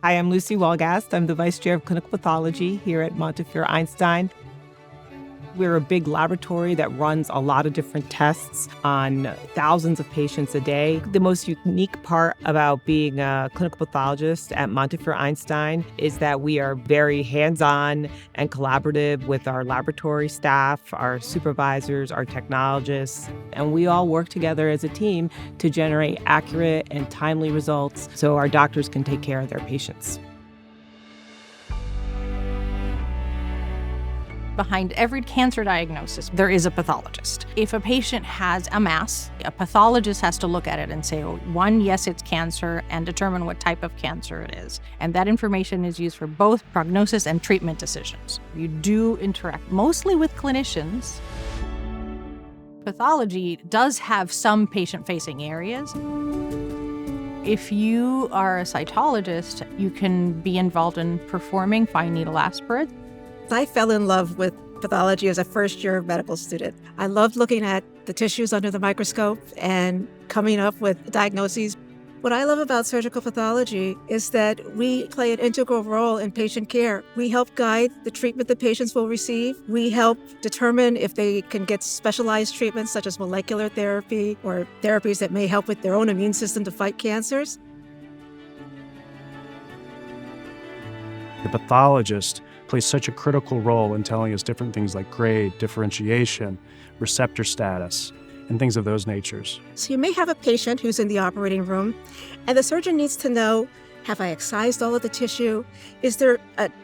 Hi, I'm Lucy Walgast. I'm the Vice Chair of Clinical Pathology here at Montefiore Einstein. We're a big laboratory that runs a lot of different tests on thousands of patients a day. The most unique part about being a clinical pathologist at Montefiore Einstein is that we are very hands-on and collaborative with our laboratory staff, our supervisors, our technologists, and we all work together as a team to generate accurate and timely results so our doctors can take care of their patients. Behind every cancer diagnosis, there is a pathologist. If a patient has a mass, a pathologist has to look at it and say, one, yes, it's cancer, and determine what type of cancer it is. And that information is used for both prognosis and treatment decisions. You do interact mostly with clinicians. Pathology does have some patient-facing areas. If you are a cytologist, you can be involved in performing fine needle aspirates. I fell in love with pathology as a first-year medical student. I loved looking at the tissues under the microscope and coming up with diagnoses. What I love about surgical pathology is that we play an integral role in patient care. We help guide the treatment that patients will receive. We help determine if they can get specialized treatments such as molecular therapy or therapies that may help with their own immune system to fight cancers. The pathologist plays such a critical role in telling us different things like grade, differentiation, receptor status, and things of those natures. So you may have a patient who's in the operating room, and the surgeon needs to know, have I excised all of the tissue? Is there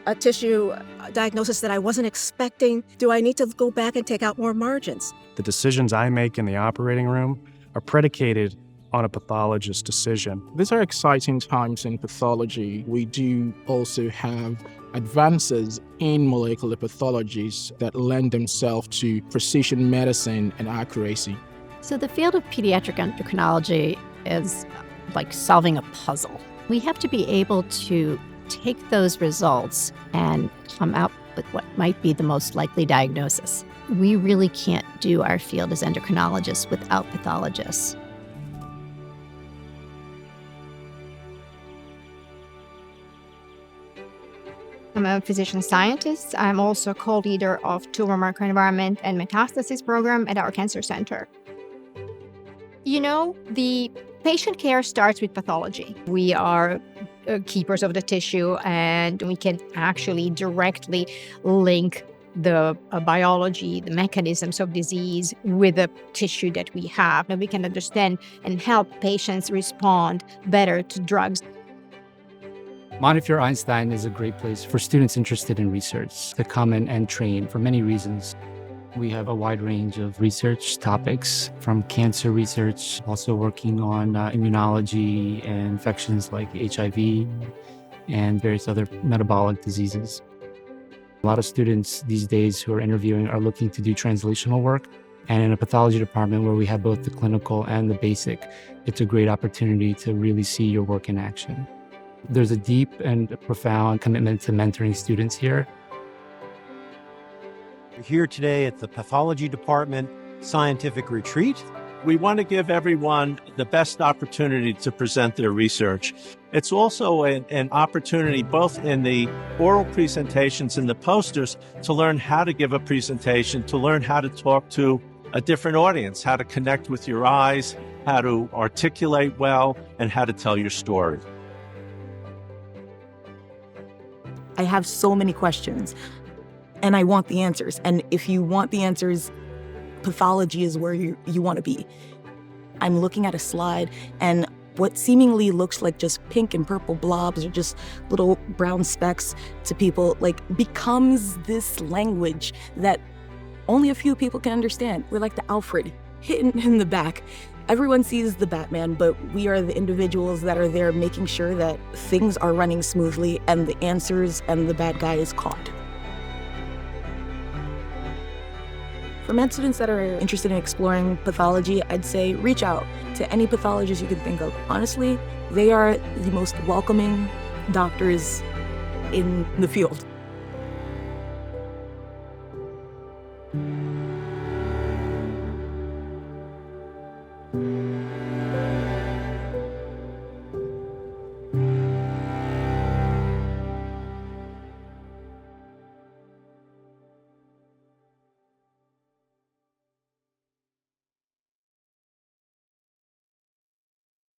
a tissue diagnosis that I wasn't expecting? Do I need to go back and take out more margins? The decisions I make in the operating room are predicated on a pathologist's decision. These are exciting times in pathology. We do also have advances in molecular pathologies that lend themselves to precision medicine and accuracy. So the field of pediatric endocrinology is like solving a puzzle. We have to be able to take those results and come out with what might be the most likely diagnosis. We really can't do our field as endocrinologists without pathologists. I'm a physician scientist. I'm also co-leader of tumor microenvironment and metastasis program at our cancer center. You know, the patient care starts with pathology. We are keepers of the tissue, and we can actually directly link the biology, the mechanisms of disease with the tissue that we have. And we can understand and help patients respond better to drugs. Montefiore Einstein is a great place for students interested in research to come and train for many reasons. We have a wide range of research topics, from cancer research, also working on immunology and infections like HIV and various other metabolic diseases. A lot of students these days who are interviewing are looking to do translational work. And in a pathology department where we have both the clinical and the basic, it's a great opportunity to really see your work in action. There's a deep and profound commitment to mentoring students here. We're here today at the Pathology Department Scientific Retreat. We want to give everyone the best opportunity to present their research. It's also an opportunity both in the oral presentations and the posters to learn how to give a presentation, to learn how to talk to a different audience, how to connect with your eyes, how to articulate well, and how to tell your story. I have so many questions, and I want the answers. And if you want the answers, pathology is where you want to be. I'm looking at a slide, and what seemingly looks like just pink and purple blobs or just little brown specks to people, becomes this language that only a few people can understand. We're like the Alfred hidden in the back. Everyone sees the Batman, but we are the individuals that are there making sure that things are running smoothly and the answers and the bad guy is caught. For med students that are interested in exploring pathology, I'd say reach out to any pathologist you could think of. Honestly, they are the most welcoming doctors in the field.